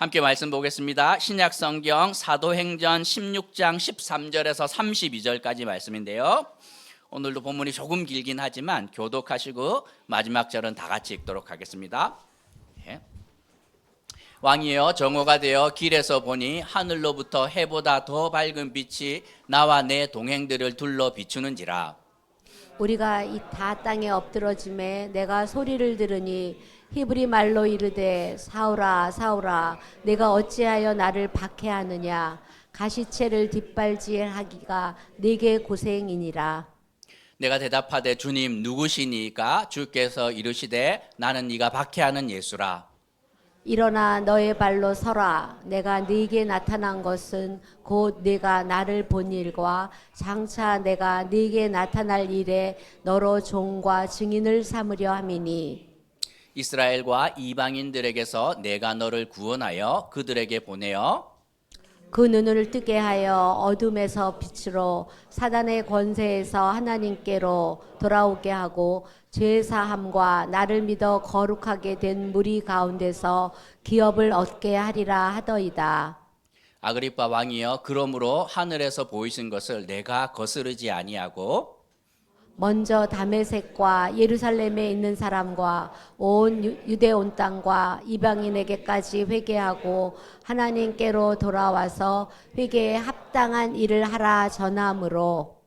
함께 말씀 보겠습니다. 신약 성경 사도행전 16장 13절에서 32절까지 말씀인데요. 오늘도 본문이 조금 길긴 하지만 교독하시고 마지막 절은 다 같이 읽도록 하겠습니다. 예. 왕이여, 정오가 되어 길에서 보니 하늘로부터 해보다 더 밝은 빛이 나와 내 동행들을 둘러 비추는지라. 우리가 이 다 땅에 엎드러짐에 내가 소리를 들으니 히브리 말로 이르되 사울아 사울아 내가 어찌하여 나를 박해하느냐. 가시체를 뒷발질하기가 네게 고생이니라. 내가 대답하되 주님 누구시니까? 주께서 이르시되 나는 네가 박해하는 예수라. 일어나 너의 발로 서라. 내가 네게 나타난 것은 곧 네가 나를 본 일과 장차 내가 네게 나타날 일에 너로 종과 증인을 삼으려 함이니. 이스라엘과 이방인들에게서 내가 너를 구원하여 그들에게 보내어 그 눈을 뜨게 하여 어둠에서 빛으로 사단의 권세에서 하나님께로 돌아오게 하고 죄사함과 나를 믿어 거룩하게 된 무리 가운데서 기업을 얻게 하리라 하더이다. 아그리빠 왕이여, 그러므로 하늘에서 보이신 것을 내가 거스르지 아니하고 먼저 다메섹과 예루살렘에 있는 사람과 온 유대 온 땅과 이방인에게까지 회개하고 하나님께로 돌아와서 회개에 합당한 일을 하라 전함으로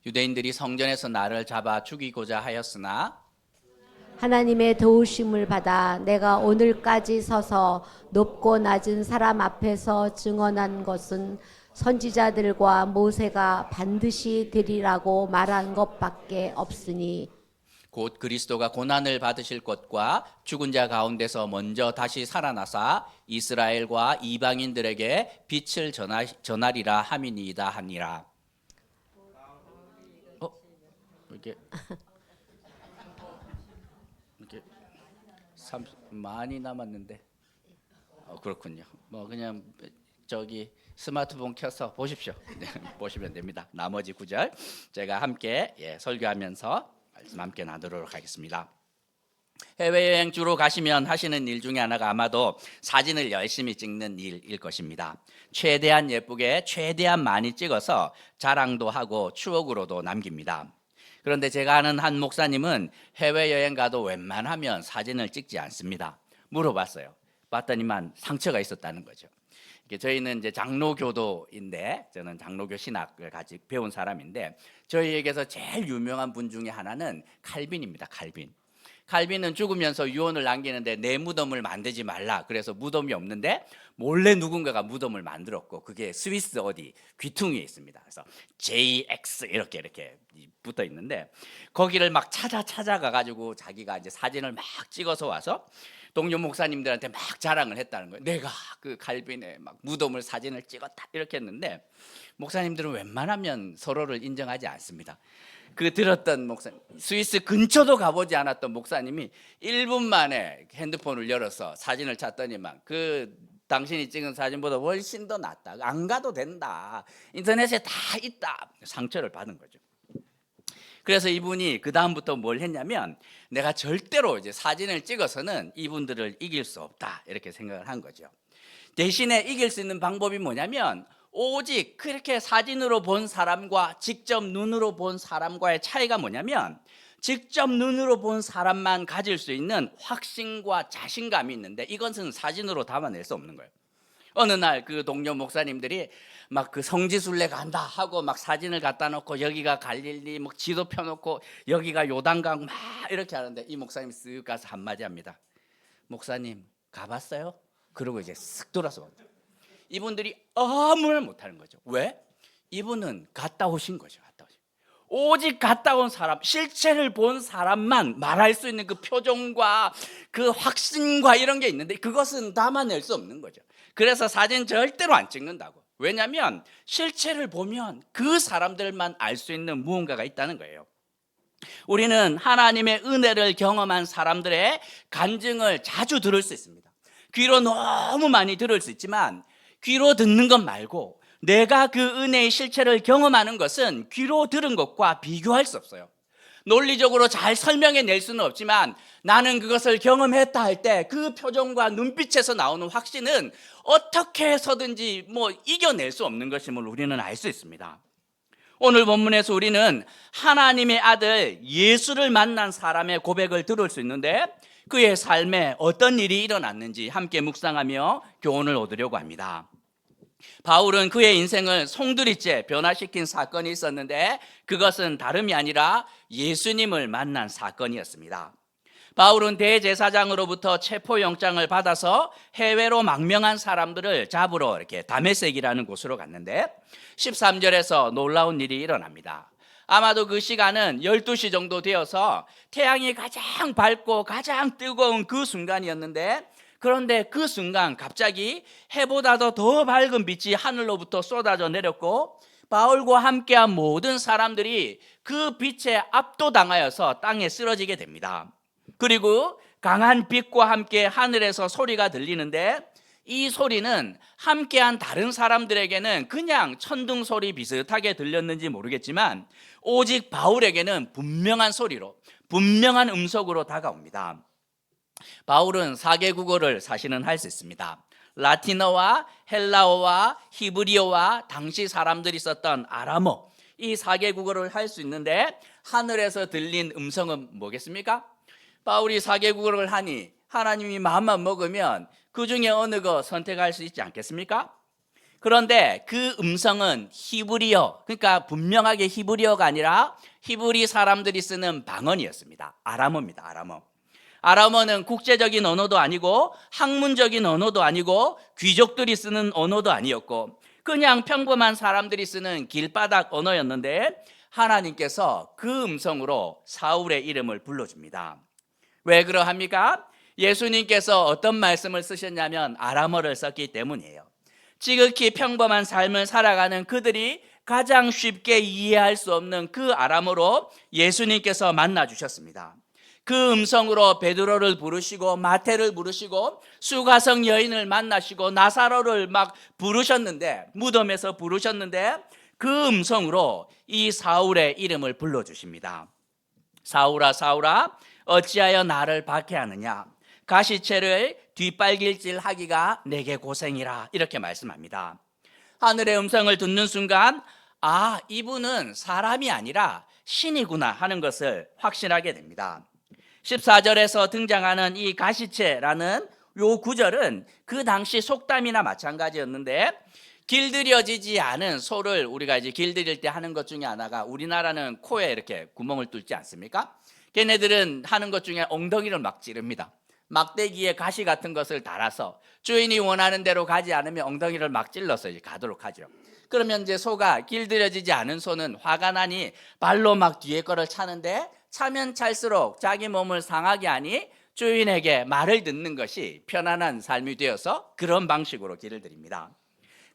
유대인들이 성전에서 나를 잡아 죽이고자 하였으나 하나님의 도우심을 받아 내가 오늘까지 서서 높고 낮은 사람 앞에서 증언한 것은 선지자들과 모세가 반드시 되리라고 말한 것밖에 없으니 곧 그리스도가 고난을 받으실 것과 죽은 자 가운데서 먼저 다시 살아나사 이스라엘과 이방인들에게 빛을 전하리라 함이니이다 하니라. 이렇게 많이 남았는데 그렇군요. 뭐 그냥 저기 스마트폰 켜서 보십시오. 네, 보시면 됩니다. 나머지 구절 제가 함께 설교하면서 말씀 함께 나누도록 하겠습니다. 해외여행 주로 가시면 하시는 일 중에 하나가 아마도 사진을 열심히 찍는 일일 것입니다. 최대한 예쁘게 최대한 많이 찍어서 자랑도 하고 추억으로도 남깁니다. 그런데 제가 아는 한 목사님은 해외여행 가도 웬만하면 사진을 찍지 않습니다. 물어봤어요. 봤더니만 상처가 있었다는 거죠. 저희는 이제 장로교도인데, 저는 장로교 신학을 같이 배운 사람인데, 저희에게서 제일 유명한 분 중에 하나는 칼빈입니다. 칼빈은 죽으면서 유언을 남기는데 내 무덤을 만들지 말라. 그래서 무덤이 없는데 몰래 누군가가 무덤을 만들었고, 그게 스위스 어디 귀퉁이에 있습니다. 그래서 JX 이렇게 붙어 있는데, 거기를 막 찾아가 가지고 자기가 이제 사진을 막 찍어서 와서 동료 목사님들한테 막 자랑을 했다는 거예요. 내가 그 칼빈의 막 무덤을 사진을 찍었다 이렇게 했는데, 목사님들은 웬만하면 서로를 인정하지 않습니다. 그 들었던 목사님, 스위스 근처도 가보지 않았던 목사님이 1분 만에 핸드폰을 열어서 사진을 찾더니만 그 당신이 찍은 사진보다 훨씬 더 낫다. 안 가도 된다. 인터넷에 다 있다. 상처를 받은 거죠. 그래서 이분이 그 다음부터 뭘 했냐면, 내가 절대로 이제 사진을 찍어서는 이분들을 이길 수 없다 이렇게 생각을 한 거죠. 대신에 이길 수 있는 방법이 뭐냐면, 오직 그렇게 사진으로 본 사람과 직접 눈으로 본 사람과의 차이가 뭐냐면, 직접 눈으로 본 사람만 가질 수 있는 확신과 자신감이 있는데, 이것은 사진으로 담아낼 수 없는 거예요. 어느 날 그 동료 목사님들이 막 그 성지순례 간다 하고 막 사진을 갖다 놓고, 여기가 갈릴리 막 지도 펴놓고 여기가 요단강 막 이렇게 하는데, 이 목사님이 쓱 가서 한마디 합니다. 목사님 가봤어요? 그러고 이제 쓱 돌아서 옵니다. 이분들이 아무 말 못하는 거죠. 왜? 이분은 갔다 오신 거죠. 오직 갔다 온 사람, 실체를 본 사람만 말할 수 있는 그 표정과 그 확신과 이런 게 있는데, 그것은 담아낼 수 없는 거죠. 그래서 사진 절대로 안 찍는다고. 왜냐하면 실체를 보면 그 사람들만 알 수 있는 무언가가 있다는 거예요. 우리는 하나님의 은혜를 경험한 사람들의 간증을 자주 들을 수 있습니다. 귀로 너무 많이 들을 수 있지만, 귀로 듣는 것 말고 내가 그 은혜의 실체를 경험하는 것은 귀로 들은 것과 비교할 수 없어요. 논리적으로 잘 설명해 낼 수는 없지만 나는 그것을 경험했다 할 때 그 표정과 눈빛에서 나오는 확신은 어떻게 해서든지 이겨낼 수 없는 것임을 우리는 알 수 있습니다. 오늘 본문에서 우리는 하나님의 아들 예수를 만난 사람의 고백을 들을 수 있는데 그의 삶에 어떤 일이 일어났는지 함께 묵상하며 교훈을 얻으려고 합니다. 바울은 그의 인생을 송두리째 변화시킨 사건이 있었는데 그것은 다름이 아니라 예수님을 만난 사건이었습니다. 바울은 대제사장으로부터 체포영장을 받아서 해외로 망명한 사람들을 잡으러 이렇게 다메섹이라는 곳으로 갔는데 13절에서 놀라운 일이 일어납니다. 아마도 그 시간은 12시 정도 되어서 태양이 가장 밝고 가장 뜨거운 그 순간이었는데 그런데 그 순간 갑자기 해보다도 더 밝은 빛이 하늘로부터 쏟아져 내렸고 바울과 함께한 모든 사람들이 그 빛에 압도당하여서 땅에 쓰러지게 됩니다. 그리고 강한 빛과 함께 하늘에서 소리가 들리는데 이 소리는 함께한 다른 사람들에게는 그냥 천둥 소리 비슷하게 들렸는지 모르겠지만 오직 바울에게는 분명한 소리로, 분명한 음성으로 다가옵니다. 바울은 4개 국어를 사실은 할 수 있습니다. 라틴어와 헬라어와 히브리어와 당시 사람들이 썼던 아람어, 이 4개 국어를 할 수 있는데 하늘에서 들린 음성은 뭐겠습니까? 바울이 4개 국어를 하니 하나님이 마음만 먹으면 그 중에 어느 거 선택할 수 있지 않겠습니까? 그런데 그 음성은 히브리어, 그러니까 분명하게 히브리어가 아니라 히브리 사람들이 쓰는 방언이었습니다. 아람어입니다. 아람어. 아람어는 국제적인 언어도 아니고 학문적인 언어도 아니고 귀족들이 쓰는 언어도 아니었고 그냥 평범한 사람들이 쓰는 길바닥 언어였는데 하나님께서 그 음성으로 사울의 이름을 불러줍니다. 왜 그러합니까? 예수님께서 어떤 말씀을 쓰셨냐면 아람어를 썼기 때문이에요. 지극히 평범한 삶을 살아가는 그들이 가장 쉽게 이해할 수 없는 그 아람어로 예수님께서 만나주셨습니다. 그 음성으로 베드로를 부르시고 마태를 부르시고 수가성 여인을 만나시고 나사로를 막 부르셨는데 무덤에서 부르셨는데 그 음성으로 이 사울의 이름을 불러주십니다. 사울아 사울아 어찌하여 나를 박해하느냐 가시채를 뒷발길질 하기가 내게 고생이라 이렇게 말씀합니다. 하늘의 음성을 듣는 순간 아 이분은 사람이 아니라 신이구나 하는 것을 확신하게 됩니다. 14절에서 등장하는 이 가시채라는 요 구절은 그 당시 속담이나 마찬가지였는데 길들여지지 않은 소를 우리가 이제 길들일 때 하는 것 중에 하나가 우리나라는 코에 이렇게 구멍을 뚫지 않습니까? 걔네들은 하는 것 중에 엉덩이를 막 찌릅니다. 막대기에 가시 같은 것을 달아서 주인이 원하는 대로 가지 않으면 엉덩이를 막 찔러서 이제 가도록 하죠. 그러면 이제 소가 길들여지지 않은 소는 화가 나니 발로 막 뒤에 거를 차는데 차면 찰수록 자기 몸을 상하게 하니 주인에게 말을 듣는 것이 편안한 삶이 되어서 그런 방식으로 길을 들입니다.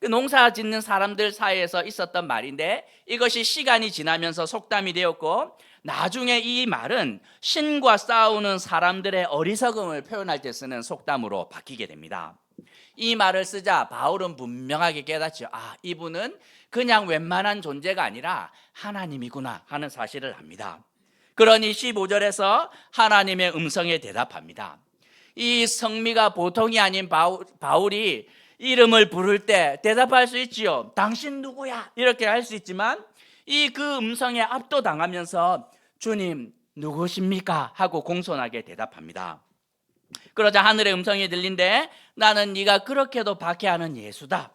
그 농사 짓는 사람들 사이에서 있었던 말인데 이것이 시간이 지나면서 속담이 되었고 나중에 이 말은 신과 싸우는 사람들의 어리석음을 표현할 때 쓰는 속담으로 바뀌게 됩니다. 이 말을 쓰자 바울은 분명하게 깨닫죠. 아, 이분은 그냥 웬만한 존재가 아니라 하나님이구나 하는 사실을 압니다. 그러니 15절에서 하나님의 음성에 대답합니다. 이 성미가 보통이 아닌 바울이 이름을 부를 때 대답할 수 있지요. 당신 누구야? 이렇게 할 수 있지만 이 그 음성에 압도당하면서 주님 누구십니까? 하고 공손하게 대답합니다. 그러자 하늘의 음성이 들린데 나는 네가 그렇게도 박해하는 예수다.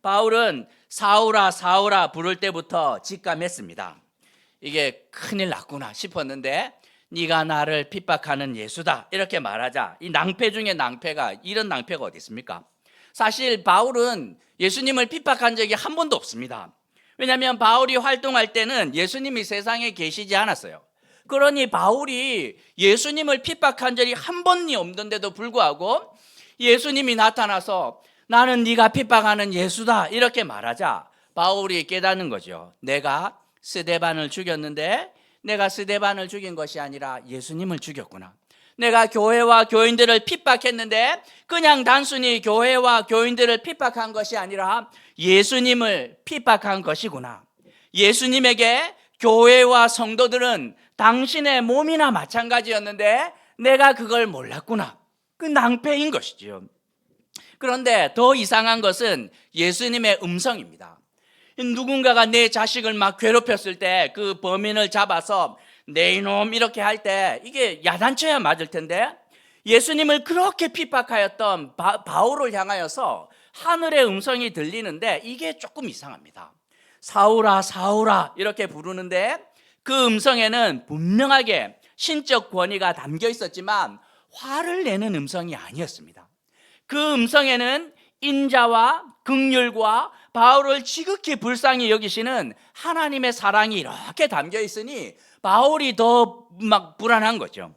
바울은 사울아 사울아 부를 때부터 직감했습니다. 이게 큰일 났구나 싶었는데 네가 나를 핍박하는 예수다 이렇게 말하자 이 낭패 중에 낭패가 이런 낭패가 어디 있습니까? 사실 바울은 예수님을 핍박한 적이 한 번도 없습니다. 왜냐하면 바울이 활동할 때는 예수님이 세상에 계시지 않았어요. 그러니 바울이 예수님을 핍박한 적이 한 번이 없는데도 불구하고 예수님이 나타나서 나는 네가 핍박하는 예수다 이렇게 말하자 바울이 깨닫는 거죠. 내가 스데반을 죽였는데 내가 스데반을 죽인 것이 아니라 예수님을 죽였구나. 내가 교회와 교인들을 핍박했는데 그냥 단순히 교회와 교인들을 핍박한 것이 아니라 예수님을 핍박한 것이구나. 예수님에게 교회와 성도들은 당신의 몸이나 마찬가지였는데 내가 그걸 몰랐구나. 그 낭패인 것이지요. 그런데 더 이상한 것은 예수님의 음성입니다. 누군가가 내 자식을 막 괴롭혔을 때 그 범인을 잡아서 내 이놈 이렇게 할 때 이게 야단쳐야 맞을 텐데 예수님을 그렇게 핍박하였던 바울을 향하여서 하늘의 음성이 들리는데 이게 조금 이상합니다. 사울아 사울아 이렇게 부르는데 그 음성에는 분명하게 신적 권위가 담겨 있었지만 화를 내는 음성이 아니었습니다. 그 음성에는 인자와 긍휼과 바울을 지극히 불쌍히 여기시는 하나님의 사랑이 이렇게 담겨 있으니 바울이 더 막 불안한 거죠.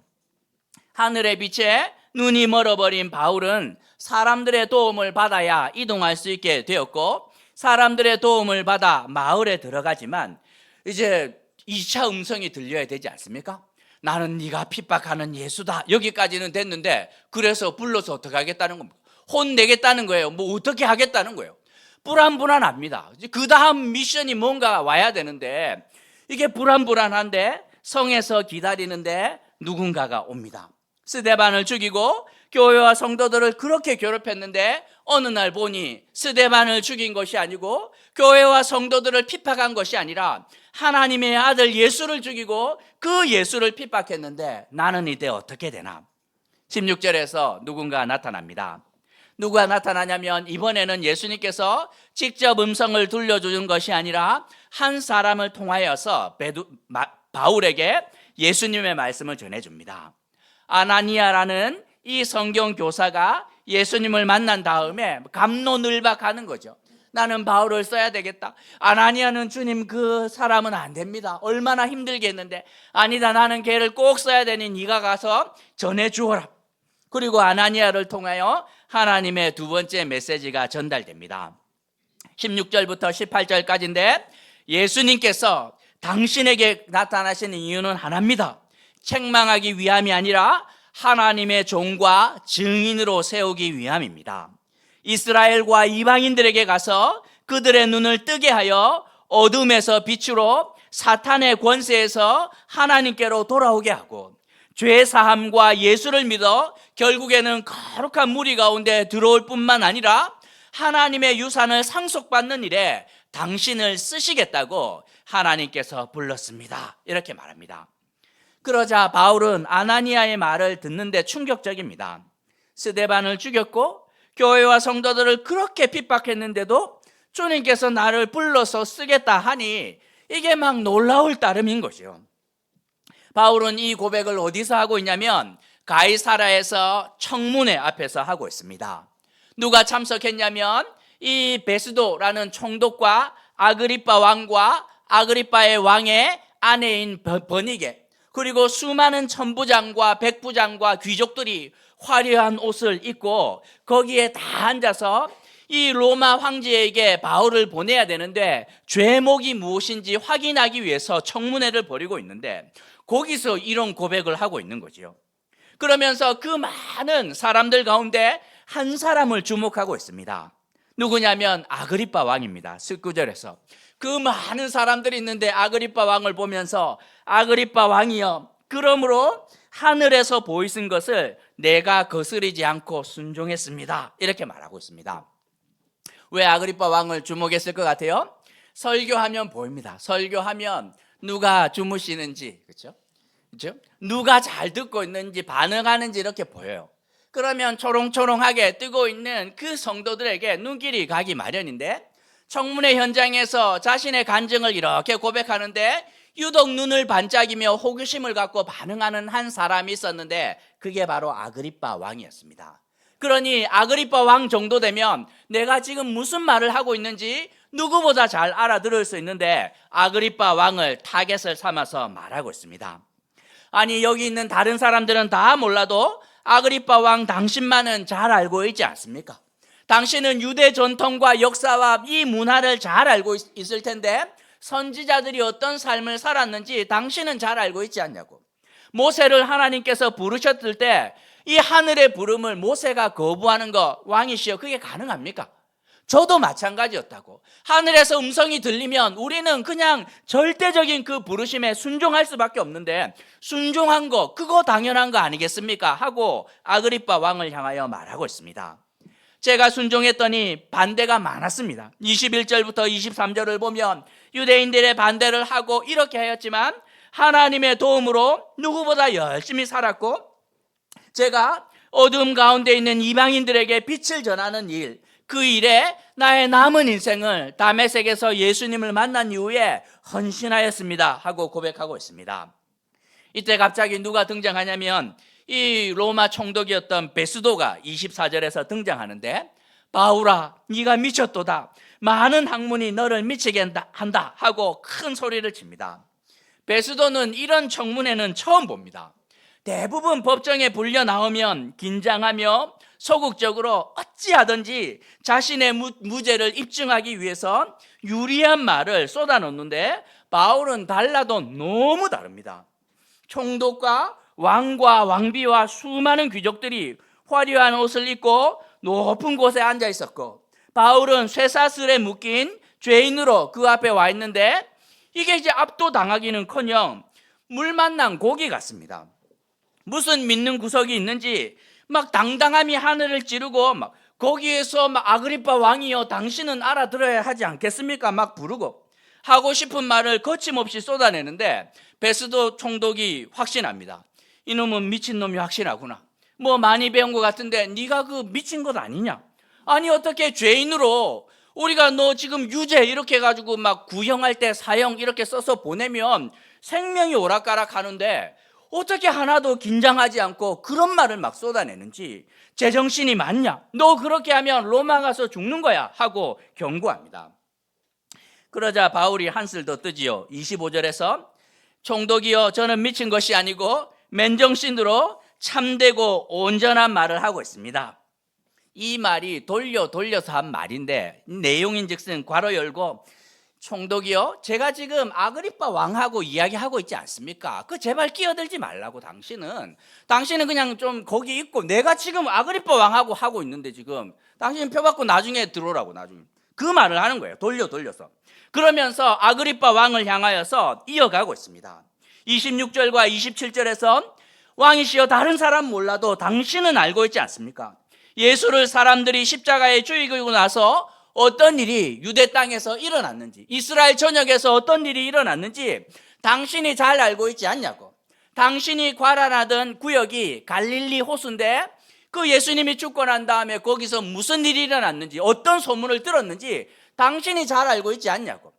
하늘의 빛에 눈이 멀어버린 바울은 사람들의 도움을 받아야 이동할 수 있게 되었고 사람들의 도움을 받아 마을에 들어가지만 이제 2차 음성이 들려야 되지 않습니까? 나는 네가 핍박하는 예수다. 여기까지는 됐는데 그래서 불러서 어떻게 하겠다는 겁니까? 혼내겠다는 거예요. 뭐 어떻게 하겠다는 거예요. 불안합니다. 그 다음 미션이 뭔가 와야 되는데 이게 불안한데 성에서 기다리는데 누군가가 옵니다. 스데반을 죽이고 교회와 성도들을 그렇게 괴롭혔는데 어느 날 보니 스데반을 죽인 것이 아니고 교회와 성도들을 핍박한 것이 아니라 하나님의 아들 예수를 죽이고 그 예수를 핍박했는데 나는 이때 어떻게 되나? 16절에서 누군가 나타납니다. 누가 나타나냐면 이번에는 예수님께서 직접 음성을 들려주는 것이 아니라 한 사람을 통하여서 바울에게 예수님의 말씀을 전해줍니다. 아나니아라는 이 성경 교사가 예수님을 만난 다음에 갑론을박하는 거죠. 나는 바울을 써야 되겠다. 아나니아는 주님 그 사람은 안 됩니다. 얼마나 힘들겠는데. 아니다 나는 걔를 꼭 써야 되니 네가 가서 전해주어라. 그리고 아나니아를 통하여 하나님의 두 번째 메시지가 전달됩니다. 16절부터 18절까지인데 예수님께서 당신에게 나타나시는 이유는 하나입니다. 책망하기 위함이 아니라 하나님의 종과 증인으로 세우기 위함입니다. 이스라엘과 이방인들에게 가서 그들의 눈을 뜨게 하여 어둠에서 빛으로 사탄의 권세에서 하나님께로 돌아오게 하고 죄 사함과 예수를 믿어 결국에는 거룩한 무리 가운데 들어올 뿐만 아니라 하나님의 유산을 상속받는 일에 당신을 쓰시겠다고 하나님께서 불렀습니다. 이렇게 말합니다. 그러자 바울은 아나니아의 말을 듣는데 충격적입니다. 스데반을 죽였고 교회와 성도들을 그렇게 핍박했는데도 주님께서 나를 불러서 쓰겠다 하니 이게 막 놀라울 따름인 것이요. 바울은 이 고백을 어디서 하고 있냐면 가이사라에서 청문회 앞에서 하고 있습니다. 누가 참석했냐면 이 베스도라는 총독과 아그리빠 왕과 아그리빠의 왕의 아내인 버니게 그리고 수많은 천부장과 백부장과 귀족들이 화려한 옷을 입고 거기에 다 앉아서 이 로마 황제에게 바울을 보내야 되는데 죄목이 무엇인지 확인하기 위해서 청문회를 벌이고 있는데 거기서 이런 고백을 하고 있는 거죠. 그러면서 그 많은 사람들 가운데 한 사람을 주목하고 있습니다. 누구냐면 아그리빠 왕입니다. 19절에서 그 많은 사람들이 있는데 아그리빠 왕을 보면서 아그리빠 왕이여 그러므로 하늘에서 보이신 것을 내가 거스르지 않고 순종했습니다. 이렇게 말하고 있습니다. 왜 아그리빠 왕을 주목했을 것 같아요? 설교하면 보입니다. 설교하면 누가 주무시는지 그렇죠? 누가 잘 듣고 있는지 반응하는지 이렇게 보여요. 그러면 초롱초롱하게 뜨고 있는 그 성도들에게 눈길이 가기 마련인데 청문회 현장에서 자신의 간증을 이렇게 고백하는데 유독 눈을 반짝이며 호기심을 갖고 반응하는 한 사람이 있었는데 그게 바로 아그리빠 왕이었습니다. 그러니 아그리빠 왕 정도 되면 내가 지금 무슨 말을 하고 있는지 누구보다 잘 알아들을 수 있는데 아그리빠 왕을 타겟을 삼아서 말하고 있습니다. 아니 여기 있는 다른 사람들은 다 몰라도 아그리빠 왕 당신만은 잘 알고 있지 않습니까? 당신은 유대 전통과 역사와 이 문화를 잘 알고 있을 텐데 선지자들이 어떤 삶을 살았는지 당신은 잘 알고 있지 않냐고. 모세를 하나님께서 부르셨을 때 이 하늘의 부름을 모세가 거부하는 거 왕이시여 그게 가능합니까? 저도 마찬가지였다고. 하늘에서 음성이 들리면 우리는 그냥 절대적인 그 부르심에 순종할 수밖에 없는데 순종한 거 그거 당연한 거 아니겠습니까? 하고 아그리빠 왕을 향하여 말하고 있습니다. 제가 순종했더니 반대가 많았습니다. 21절부터 23절을 보면 유대인들의 반대를 하고 이렇게 하였지만 하나님의 도움으로 누구보다 열심히 살았고 제가 어두움 가운데 있는 이방인들에게 빛을 전하는 일, 그 일에 나의 남은 인생을 다메섹에서 예수님을 만난 이후에 헌신하였습니다 하고 고백하고 있습니다. 이때 갑자기 누가 등장하냐면 이 로마 총독이었던 베스도가 24절에서 등장하는데 바울아 네가 미쳤도다. 많은 학문이 너를 미치게 한다 하고 큰 소리를 칩니다. 베스도는 이런 청문회는 처음 봅니다. 대부분 법정에 불려 나오면 긴장하며 소극적으로 어찌하든지 자신의 무죄를 입증하기 위해서 유리한 말을 쏟아놓는데 바울은 달라도 너무 다릅니다. 총독과 왕과 왕비와 수많은 귀족들이 화려한 옷을 입고 높은 곳에 앉아 있었고 바울은 쇠사슬에 묶인 죄인으로 그 앞에 와 있는데 이게 이제 압도당하기는커녕 물 만난 고기 같습니다. 무슨 믿는 구석이 있는지 막 당당함이 하늘을 찌르고 막 거기에서 막 아그리빠 왕이여 당신은 알아들어야 하지 않겠습니까? 막 부르고 하고 싶은 말을 거침없이 쏟아내는데 베스도 총독이 확신합니다. 이놈은 미친놈이 확신하구나. 뭐 많이 배운 것 같은데 네가 그 미친 것 아니냐? 아니 어떻게 죄인으로 우리가 너 지금 유죄 이렇게 해가지고 막 구형할 때 사형 이렇게 써서 보내면 생명이 오락가락 하는데 어떻게 하나도 긴장하지 않고 그런 말을 막 쏟아내는지 제정신이 맞냐? 너 그렇게 하면 로마 가서 죽는 거야 하고 경고합니다. 그러자 바울이 한술 더 뜨지요. 25절에서 총독이여 저는 미친 것이 아니고 맨정신으로 참되고 온전한 말을 하고 있습니다. 이 말이 돌려서 한 말인데 내용인즉슨 괄호 열고 총독이요 제가 지금 아그리빠 왕하고 이야기하고 있지 않습니까? 그 제발 끼어들지 말라고. 당신은 그냥 좀 거기 있고 내가 지금 아그리빠 왕하고 하고 있는데 지금 당신 표 받고 나중에 들어오라고. 나중에 그 말을 하는 거예요. 돌려서. 그러면서 아그리빠 왕을 향하여서 이어가고 있습니다. 26절과 27절에서 왕이시여 다른 사람 몰라도 당신은 알고 있지 않습니까? 예수를 사람들이 십자가에 죽이고 나서 어떤 일이 유대 땅에서 일어났는지 이스라엘 전역에서 어떤 일이 일어났는지 당신이 잘 알고 있지 않냐고. 당신이 관할하던 구역이 갈릴리 호수인데 그 예수님이 죽고 난 다음에 거기서 무슨 일이 일어났는지 어떤 소문을 들었는지 당신이 잘 알고 있지 않냐고.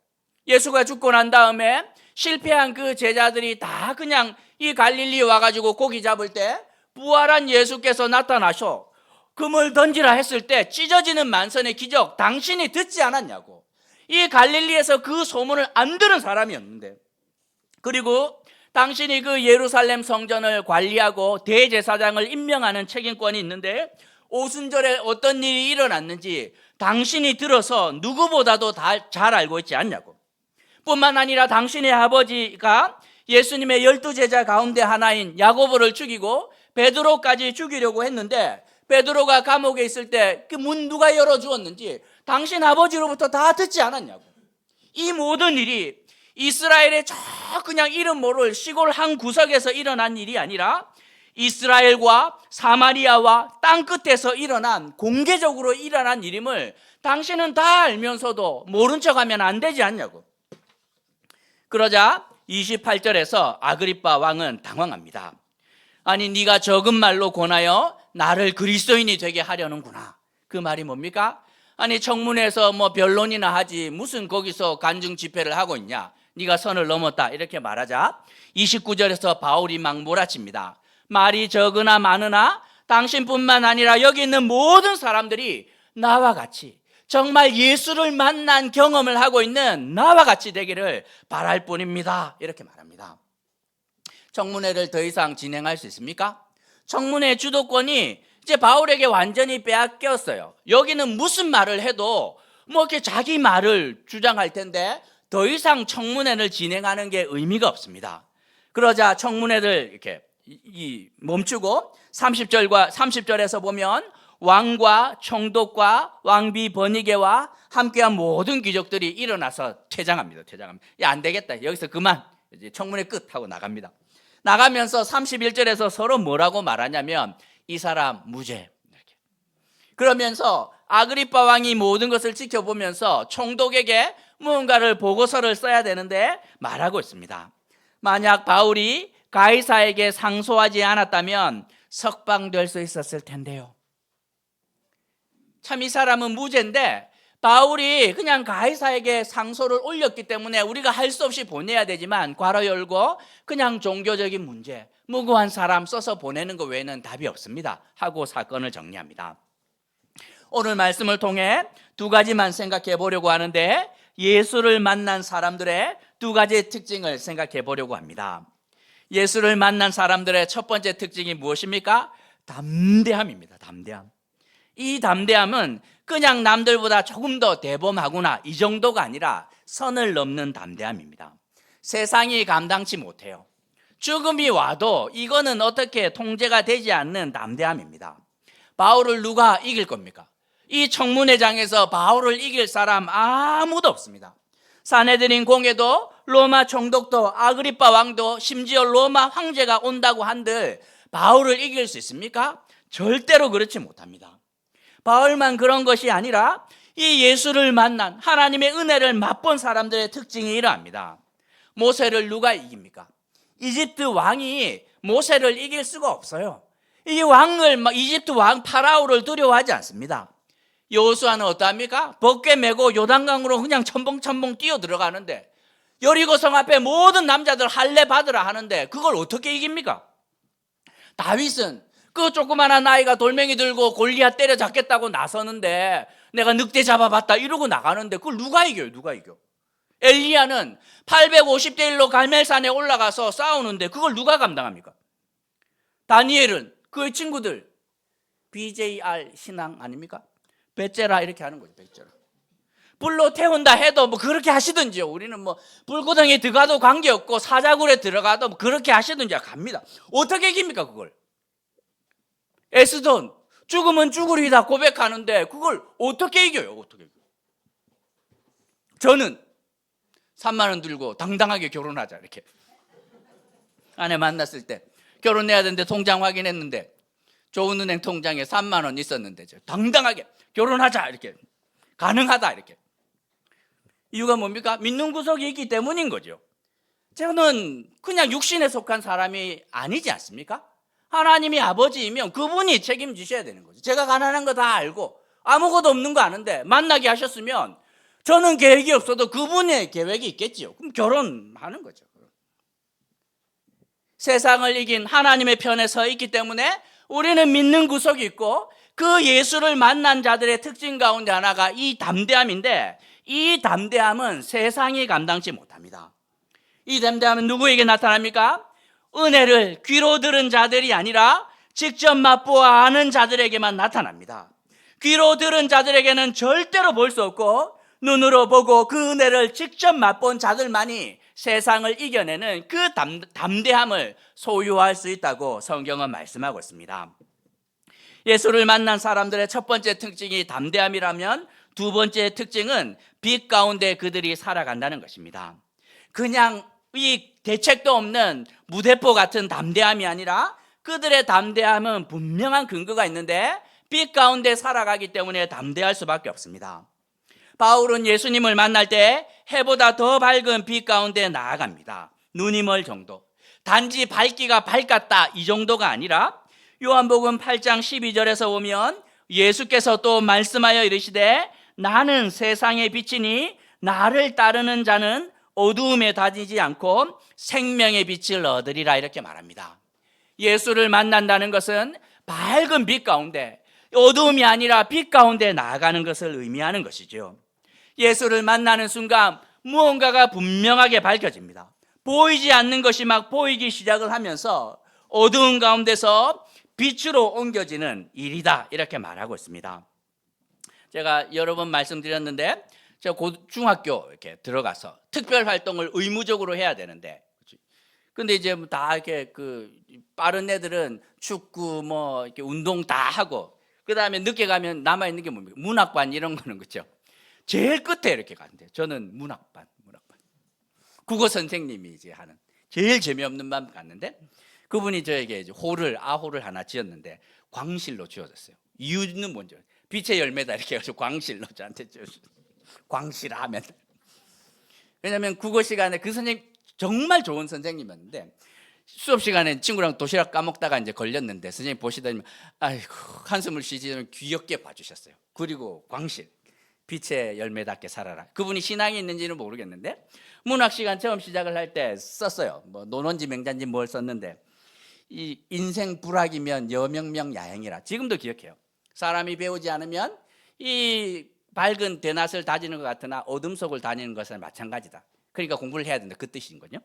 예수가 죽고 난 다음에 실패한 그 제자들이 다 그냥 이 갈릴리에 와가지고 고기 잡을 때 부활한 예수께서 나타나셔 금을 던지라 했을 때 찢어지는 만선의 기적 당신이 듣지 않았냐고. 이 갈릴리에서 그 소문을 안 들은 사람이었는데 그리고 당신이 그 예루살렘 성전을 관리하고 대제사장을 임명하는 책임권이 있는데 오순절에 어떤 일이 일어났는지 당신이 들어서 누구보다도 다 잘 알고 있지 않냐고. 뿐만 아니라 당신의 아버지가 예수님의 12제자 가운데 하나인 야고보를 죽이고 베드로까지 죽이려고 했는데 베드로가 감옥에 있을 때 그 문 누가 열어주었는지 당신 아버지로부터 다 듣지 않았냐고. 이 모든 일이 이스라엘의 저 그냥 이름 모를 시골 한 구석에서 일어난 일이 아니라 이스라엘과 사마리아와 땅끝에서 일어난 공개적으로 일어난 일임을 당신은 다 알면서도 모른 척하면 안 되지 않냐고. 그러자 28절에서 아그리빠 왕은 당황합니다. 아니 네가 적은 말로 권하여 나를 그리스도인이 되게 하려는구나. 그 말이 뭡니까? 아니 청문회에서 뭐 변론이나 하지 무슨 거기서 간증 집회를 하고 있냐. 네가 선을 넘었다 이렇게 말하자 29절에서 바울이 막 몰아칩니다. 말이 적으나 많으나 당신뿐만 아니라 여기 있는 모든 사람들이 나와 같이 정말 예수를 만난 경험을 하고 있는 나와 같이 되기를 바랄 뿐입니다. 이렇게 말합니다. 청문회를 더 이상 진행할 수 있습니까? 청문회 주도권이 이제 바울에게 완전히 빼앗겼어요. 여기는 무슨 말을 해도 뭐 이렇게 자기 말을 주장할 텐데 더 이상 청문회를 진행하는 게 의미가 없습니다. 그러자 청문회를 이렇게 멈추고 30절에서 보면 왕과 총독과 왕비 버니게와 함께한 모든 귀족들이 일어나서 퇴장합니다. 야, 안 되겠다. 여기서 그만. 이제 청문회 끝 하고 나갑니다. 나가면서 31절에서 서로 뭐라고 말하냐면 이 사람 무죄. 이렇게. 그러면서 아그리빠 왕이 모든 것을 지켜보면서 총독에게 무언가를 보고서를 써야 되는데 말하고 있습니다. 만약 바울이 가이사에게 상소하지 않았다면 석방될 수 있었을 텐데요. 참 이 사람은 무죄인데 바울이 그냥 가이사에게 상소를 올렸기 때문에 우리가 할 수 없이 보내야 되지만 괄호 열고 그냥 종교적인 문제, 무고한 사람 써서 보내는 것 외에는 답이 없습니다 하고 사건을 정리합니다. 오늘 말씀을 통해 두 가지만 생각해 보려고 하는데 예수를 만난 사람들의 두 가지의 특징을 생각해 보려고 합니다. 예수를 만난 사람들의 첫 번째 특징이 무엇입니까? 담대함입니다. 담대함. 이 담대함은 그냥 남들보다 조금 더 대범하구나 이 정도가 아니라 선을 넘는 담대함입니다. 세상이 감당치 못해요. 죽음이 와도 이거는 어떻게 통제가 되지 않는 담대함입니다. 바울을 누가 이길 겁니까? 이 청문회장에서 바울을 이길 사람 아무도 없습니다. 사내드린 공회도 로마 총독도 아그리빠 왕도 심지어 로마 황제가 온다고 한들 바울을 이길 수 있습니까? 절대로 그렇지 못합니다. 바울만 그런 것이 아니라 이 예수를 만난 하나님의 은혜를 맛본 사람들의 특징이 이러합니다. 모세를 누가 이깁니까? 이집트 왕이 모세를 이길 수가 없어요. 이 왕을 이집트 왕 파라오를 두려워하지 않습니다. 여호수아는 어떠합니까? 벗게 메고 요단강으로 그냥 첨벙첨벙 뛰어 들어가는데 여리고성 앞에 모든 남자들 할례 받으라 하는데 그걸 어떻게 이깁니까? 다윗은 그 조그마한 아이가 돌멩이 들고 골리앗 때려잡겠다고 나서는데 내가 늑대 잡아봤다 이러고 나가는데 그걸 누가 이겨요? 누가 이겨? 엘리야는 850대 1로 갈멜산에 올라가서 싸우는데 그걸 누가 감당합니까? 다니엘은 그의 친구들 BJR 신앙 아닙니까? 배째라 이렇게 하는 거죠. 배째라. 불로 태운다 해도 뭐 그렇게 하시든지요. 우리는 뭐 불구덩이에 들어가도 관계없고 사자굴에 들어가도 뭐 그렇게 하시든지 갑니다. 어떻게 이깁니까 그걸? 에스돈 죽으면 죽으리다 고백하는데 그걸 어떻게 이겨요? 어떻게 이겨요? 저는 3만 원 들고 당당하게 결혼하자 이렇게 아내 만났을 때 결혼해야 되는데 통장 확인했는데 좋은 은행 통장에 3만 원 있었는데 당당하게 결혼하자 이렇게 가능하다 이렇게. 이유가 뭡니까? 믿는 구석이 있기 때문인 거죠. 저는 그냥 육신에 속한 사람이 아니지 않습니까? 하나님이 아버지이면 그분이 책임지셔야 되는 거죠. 제가 가난한 거 다 알고 아무것도 없는 거 아는데 만나게 하셨으면 저는 계획이 없어도 그분의 계획이 있겠지요. 그럼 결혼하는 거죠. 세상을 이긴 하나님의 편에 서 있기 때문에 우리는 믿는 구석이 있고 그 예수를 만난 자들의 특징 가운데 하나가 이 담대함인데 이 담대함은 세상이 감당치 못합니다. 이 담대함은 누구에게 나타납니까? 은혜를 귀로 들은 자들이 아니라 직접 맛보아 아는 자들에게만 나타납니다. 귀로 들은 자들에게는 절대로 볼 수 없고 눈으로 보고 그 은혜를 직접 맛본 자들만이 세상을 이겨내는 그 담대함을 소유할 수 있다고 성경은 말씀하고 있습니다. 예수를 만난 사람들의 첫 번째 특징이 담대함이라면 두 번째 특징은 빛 가운데 그들이 살아간다는 것입니다. 그냥 이 대책도 없는 무대포 같은 담대함이 아니라 그들의 담대함은 분명한 근거가 있는데 빛 가운데 살아가기 때문에 담대할 수밖에 없습니다. 바울은 예수님을 만날 때 해보다 더 밝은 빛 가운데 나아갑니다. 눈이 멀 정도. 단지 밝기가 밝았다 이 정도가 아니라 요한복음 8장 12절에서 보면 예수께서 또 말씀하여 이르시되 나는 세상의 빛이니 나를 따르는 자는 어두움에 다니지 않고 생명의 빛을 얻으리라 이렇게 말합니다. 예수를 만난다는 것은 밝은 빛 가운데 어두움이 아니라 빛 가운데 나아가는 것을 의미하는 것이죠. 예수를 만나는 순간 무언가가 분명하게 밝혀집니다. 보이지 않는 것이 막 보이기 시작을 하면서 어두운 가운데서 빛으로 옮겨지는 일이다 이렇게 말하고 있습니다. 제가 여러 번 말씀드렸는데 제가 중학교 이렇게 들어가서 특별 활동을 의무적으로 해야 되는데 근데 이제 다 이렇게 그 빠른 애들은 축구 뭐 이렇게 운동 다 하고 그 다음에 늦게 가면 남아있는 게 뭡니까? 문학반 이런 거는 그렇죠. 제일 끝에 이렇게 간대요. 저는 문학반. 국어 선생님이 이제 하는 제일 재미없는 반 갔는데 그분이 저에게 이제 아호를 하나 지었는데 광실로 지어졌어요. 이유는 뭔지 빛의 열매다 이렇게 해가지고 광실로 저한테 지어줬어요. 광실하면 왜냐하면 국어 시간에 그 선생님 정말 좋은 선생님이었는데 수업 시간에 친구랑 도시락 까먹다가 이제 걸렸는데 선생님 보시더니 아이고 한숨을 쉬지 않으면 귀엽게 봐주셨어요. 그리고 광실 빛의 열매답게 살아라. 그분이 신앙이 있는지는 모르겠는데 문학 시간 처음 시작을 할 때 썼어요. 뭐 논원지 맹자인지 뭘 썼는데 이 인생 불학이면 여명명 야행이라. 지금도 기억해요. 사람이 배우지 않으면 이 밝은 대낮을 다지는 것 같으나 어둠 속을 다니는 것은 마찬가지다. 그러니까 공부를 해야 된다. 그 뜻이거든요.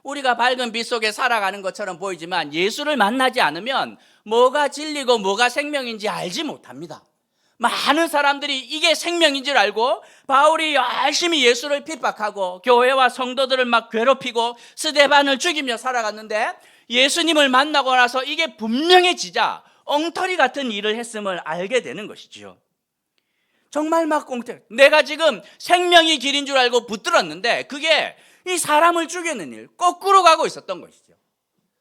우리가 밝은 빛 속에 살아가는 것처럼 보이지만 예수를 만나지 않으면 뭐가 진리고 뭐가 생명인지 알지 못합니다. 많은 사람들이 이게 생명인 줄 알고 바울이 열심히 예수를 핍박하고 교회와 성도들을 막 괴롭히고 스데반을 죽이며 살아갔는데 예수님을 만나고 나서 이게 분명해지자 엉터리 같은 일을 했음을 알게 되는 것이지요. 정말 막 내가 지금 생명이 길인 줄 알고 붙들었는데 그게 이 사람을 죽이는 일, 거꾸로 가고 있었던 것이죠.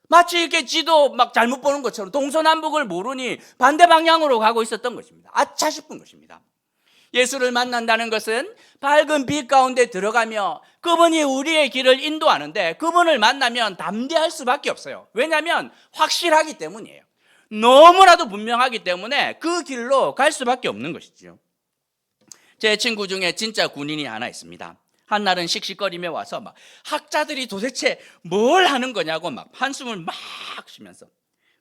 마치 이렇게 지도 막 잘못 보는 것처럼 동서남북을 모르니 반대 방향으로 가고 있었던 것입니다. 아차 싶은 것입니다. 예수를 만난다는 것은 밝은 빛 가운데 들어가며 그분이 우리의 길을 인도하는데 그분을 만나면 담대할 수밖에 없어요. 왜냐하면 확실하기 때문이에요. 너무나도 분명하기 때문에 그 길로 갈 수밖에 없는 것이죠. 제 친구 중에 진짜 군인이 하나 있습니다. 한날은 씩씩거리며 와서 막 학자들이 도대체 뭘 하는 거냐고 막 한숨을 막 쉬면서.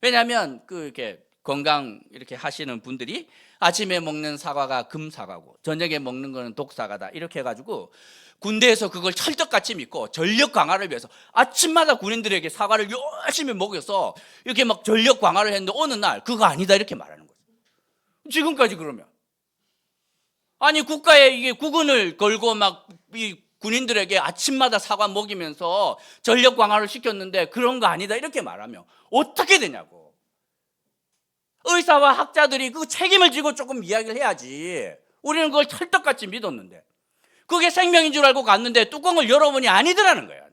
왜냐하면 이렇게 건강 이렇게 하시는 분들이 아침에 먹는 사과가 금사과고 저녁에 먹는 거는 독사과다 이렇게 해가지고 군대에서 그걸 찰떡같이 믿고 전력 강화를 위해서 아침마다 군인들에게 사과를 열심히 먹여서 이렇게 막 전력 강화를 했는데 어느 날 그거 아니다 이렇게 말하는 거죠. 지금까지 그러면 아니 국가에 이게 국은을 걸고 막 이 군인들에게 아침마다 사과 먹이면서 전력 강화를 시켰는데 그런 거 아니다 이렇게 말하면 어떻게 되냐고. 의사와 학자들이 그 책임을 지고 조금 이야기를 해야지. 우리는 그걸 찰떡같이 믿었는데 그게 생명인 줄 알고 갔는데 뚜껑을 열어보니 아니더라는 거예요.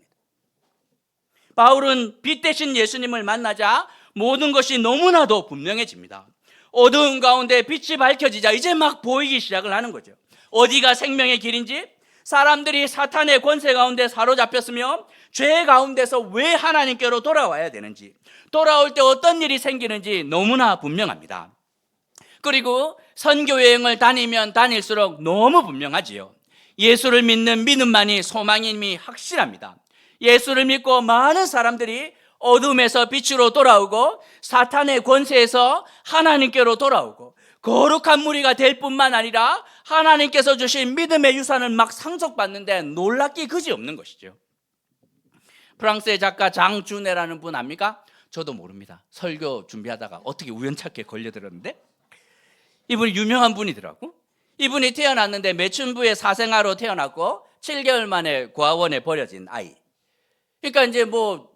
바울은 빛 대신 예수님을 만나자 모든 것이 너무나도 분명해집니다. 어두운 가운데 빛이 밝혀지자 이제 막 보이기 시작을 하는 거죠. 어디가 생명의 길인지, 사람들이 사탄의 권세 가운데 사로잡혔으며 죄 가운데서 왜 하나님께로 돌아와야 되는지, 돌아올 때 어떤 일이 생기는지 너무나 분명합니다. 그리고 선교 여행을 다니면 다닐수록 너무 분명하지요. 예수를 믿는 믿음만이 소망임이 확실합니다. 예수를 믿고 많은 사람들이 어둠에서 빛으로 돌아오고 사탄의 권세에서 하나님께로 돌아오고 거룩한 무리가 될 뿐만 아니라 하나님께서 주신 믿음의 유산을 막 상속받는데 놀랍기 그지없는 것이죠. 프랑스의 작가 장주네라는 분 압니까? 저도 모릅니다. 설교 준비하다가 어떻게 우연찮게 걸려들었는데 이분이 유명한 분이더라고. 이분이 태어났는데 매춘부의 사생아로 태어났고 7개월 만에 고아원에 버려진 아이. 그러니까 이제 뭐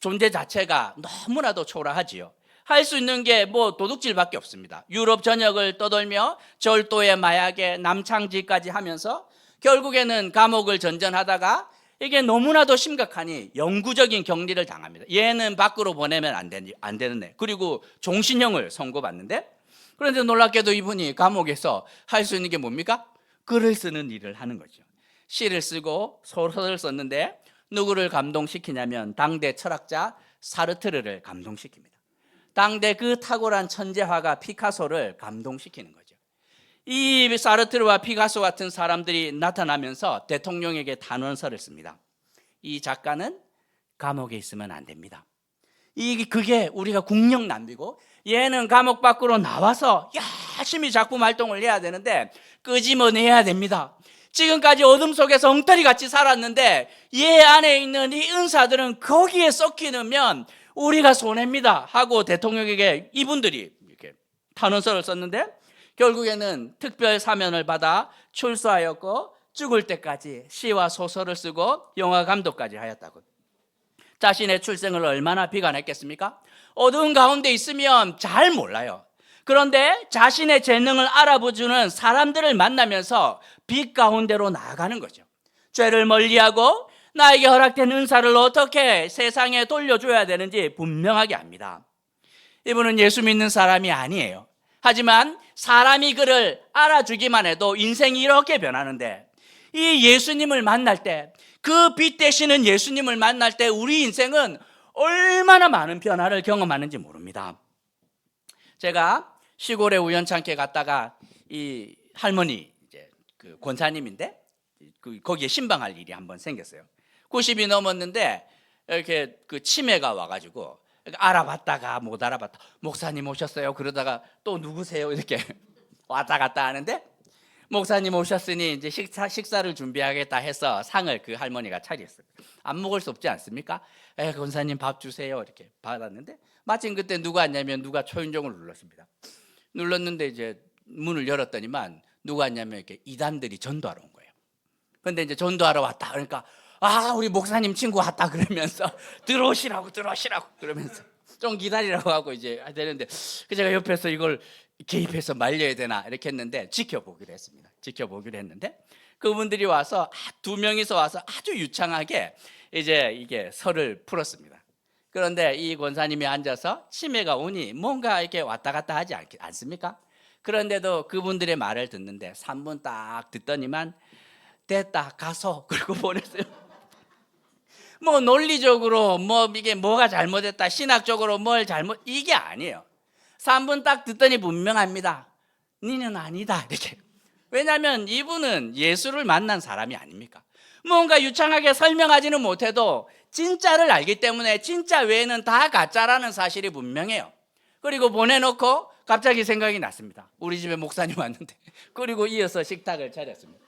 존재 자체가 너무나도 초라하지요. 할 수 있는 게 뭐 도둑질밖에 없습니다. 유럽 전역을 떠돌며 절도에 마약에 남창질까지 하면서 결국에는 감옥을 전전하다가 이게 너무나도 심각하니 영구적인 격리를 당합니다. 얘는 밖으로 보내면 안 되는 애. 그리고 종신형을 선고받는데 그런데 놀랍게도 이분이 감옥에서 할 수 있는 게 뭡니까? 글을 쓰는 일을 하는 거죠. 시를 쓰고 소설을 썼는데 누구를 감동시키냐면 당대 철학자 사르트르를 감동시킵니다. 당대 그 탁월한 천재화가 피카소를 감동시키는 거죠. 이 사르트르와 피카소 같은 사람들이 나타나면서 대통령에게 단원서를 씁니다. 이 작가는 감옥에 있으면 안 됩니다. 그게 우리가 국력 낭비고 얘는 감옥 밖으로 나와서 열심히 작품 활동을 해야 되는데 끄집어내야 됩니다. 지금까지 어둠 속에서 엉터리같이 살았는데 얘 안에 있는 이 은사들은 거기에 썩히면 우리가 손해입니다 하고 대통령에게 이분들이 이렇게 탄원서를 썼는데 결국에는 특별 사면을 받아 출소하였고 죽을 때까지 시와 소설을 쓰고 영화 감독까지 하였다고. 자신의 출생을 얼마나 비관했겠습니까? 어두운 가운데 있으면 잘 몰라요. 그런데 자신의 재능을 알아보주는 사람들을 만나면서 빛 가운데로 나아가는 거죠. 죄를 멀리하고 나에게 허락된 은사를 어떻게 세상에 돌려줘야 되는지 분명하게 압니다. 이분은 예수 믿는 사람이 아니에요. 하지만 사람이 그를 알아주기만 해도 인생이 이렇게 변하는데, 이 예수님을 만날 때, 그 빛 되시는 예수님을 만날 때 우리 인생은 얼마나 많은 변화를 경험하는지 모릅니다. 제가 시골에 우연찮게 갔다가 이 할머니, 이제 그 권사님인데 거기에 신방할 일이 한번 생겼어요. 90이 넘었는데 이렇게 그 치매가 와가지고 알아봤다가 못 알아봤다. 목사님 오셨어요? 그러다가 또 누구세요? 이렇게 왔다 갔다 하는데, 목사님 오셨으니 이제 식사를 준비하겠다 해서 상을 그 할머니가 차렸어요. 안 먹을 수 없지 않습니까? 권사님 밥 주세요. 이렇게 받았는데, 마침 그때 누가 왔냐면 누가 초인종을 눌렀습니다. 눌렀는데 이제 문을 열었더니만 누가 왔냐면 이렇게 이단들이 전도하러 온 거예요. 근데 이제 전도하러 왔다. 그러니까 우리 목사님 친구 왔다 그러면서 들어오시라고 그러면서 좀 기다리라고 하고 이제 되는데, 제가 옆에서 이걸 개입해서 말려야 되나 이렇게 했는데 지켜보기로 했는데 그분들이 와서 두 명이서 와서 아주 유창하게 이제 이게 설을 풀었습니다. 그런데 이 권사님이 앉아서 치매가 오니 뭔가 이렇게 왔다 갔다 하지 않습니까? 그런데도 그분들의 말을 듣는데 3분 딱 듣더니만 됐다 가서 그러고 보냈어요. 뭐 논리적으로 뭐 이게 뭐가 잘못했다, 신학적으로 뭘 잘못, 이게 아니에요. 3분 딱 듣더니 분명합니다. 니는 아니다 이렇게. 왜냐하면 이분은 예수를 만난 사람이 아닙니까? 뭔가 유창하게 설명하지는 못해도 진짜를 알기 때문에 진짜 외에는 다 가짜라는 사실이 분명해요. 그리고 보내놓고 갑자기 생각이 났습니다. 우리 집에 목사님 왔는데. 그리고 이어서 식탁을 차렸습니다.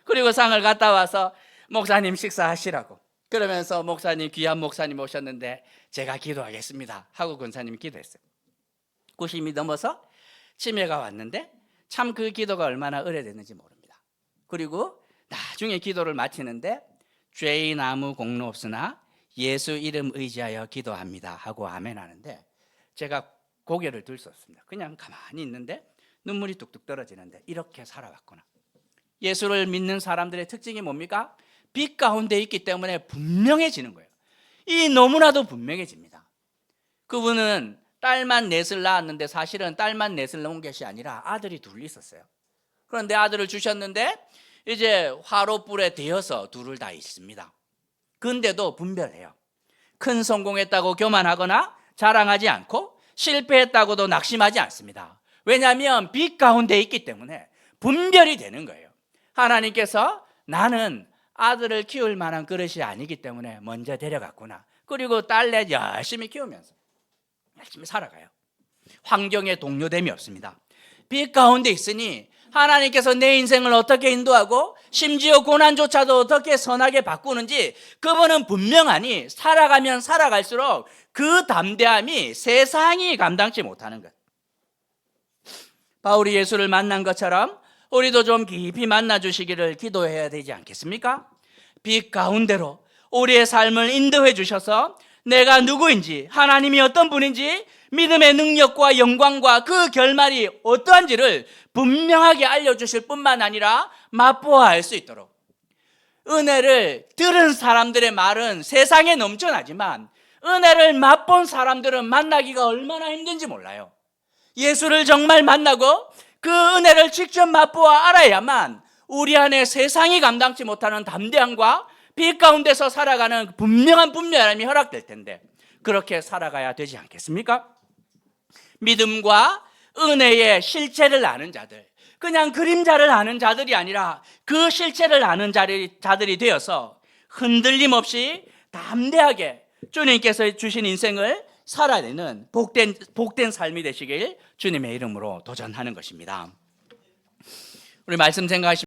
그리고 상을 갖다 와서 목사님 식사하시라고. 그러면서 목사님, 귀한 목사님 오셨는데 제가 기도하겠습니다 하고 권사님이 기도했어요. 90이 넘어서 치매가 왔는데 참 그 기도가 얼마나 의뢰됐는지 모릅니다. 그리고 나중에 기도를 마치는데 죄인 아무 공로 없으나 예수 이름 의지하여 기도합니다 하고 아멘 하는데, 제가 고개를 들 수 없습니다. 그냥 가만히 있는데 눈물이 뚝뚝 떨어지는데, 이렇게 살아왔구나. 예수를 믿는 사람들의 특징이 뭡니까? 빛 가운데 있기 때문에 분명해지는 거예요. 이 너무나도 분명해집니다. 그분은 딸만 넷을 낳았는데 사실은 딸만 넷을 낳은 것이 아니라 아들이 둘 있었어요. 그런데 아들을 주셨는데 이제 화로불에 데여서 둘을 다 있습니다. 근데도 분별해요. 큰 성공했다고 교만하거나 자랑하지 않고 실패했다고도 낙심하지 않습니다. 왜냐하면 빛 가운데 있기 때문에 분별이 되는 거예요. 하나님께서 나는 아들을 키울 만한 그릇이 아니기 때문에 먼저 데려갔구나. 그리고 딸넷 열심히 키우면서 열심히 살아가요. 환경에 동요됨이 없습니다. 빛 가운데 있으니 하나님께서 내 인생을 어떻게 인도하고 심지어 고난조차도 어떻게 선하게 바꾸는지 그분은 분명하니 살아가면 살아갈수록 그 담대함이 세상이 감당치 못하는 것. 바울이 예수를 만난 것처럼 우리도 좀 깊이 만나주시기를 기도해야 되지 않겠습니까? 빛 가운데로 우리의 삶을 인도해 주셔서 내가 누구인지, 하나님이 어떤 분인지, 믿음의 능력과 영광과 그 결말이 어떠한지를 분명하게 알려주실 뿐만 아니라 맛보아 알 수 있도록, 은혜를 들은 사람들의 말은 세상에 넘쳐나지만 은혜를 맛본 사람들은 만나기가 얼마나 힘든지 몰라요. 예수를 정말 만나고 그 은혜를 직접 맛보아 알아야만 우리 안에 세상이 감당치 못하는 담대함과 빛 가운데서 살아가는 분명한 분별함이 허락될 텐데, 그렇게 살아가야 되지 않겠습니까? 믿음과 은혜의 실체를 아는 자들, 그냥 그림자를 아는 자들이 아니라 그 실체를 아는 자들이 되어서 흔들림 없이 담대하게 주님께서 주신 인생을 살아내는 복된 삶이 되시길 주님의 이름으로 도전하는 것입니다. 우리 말씀 생각하시면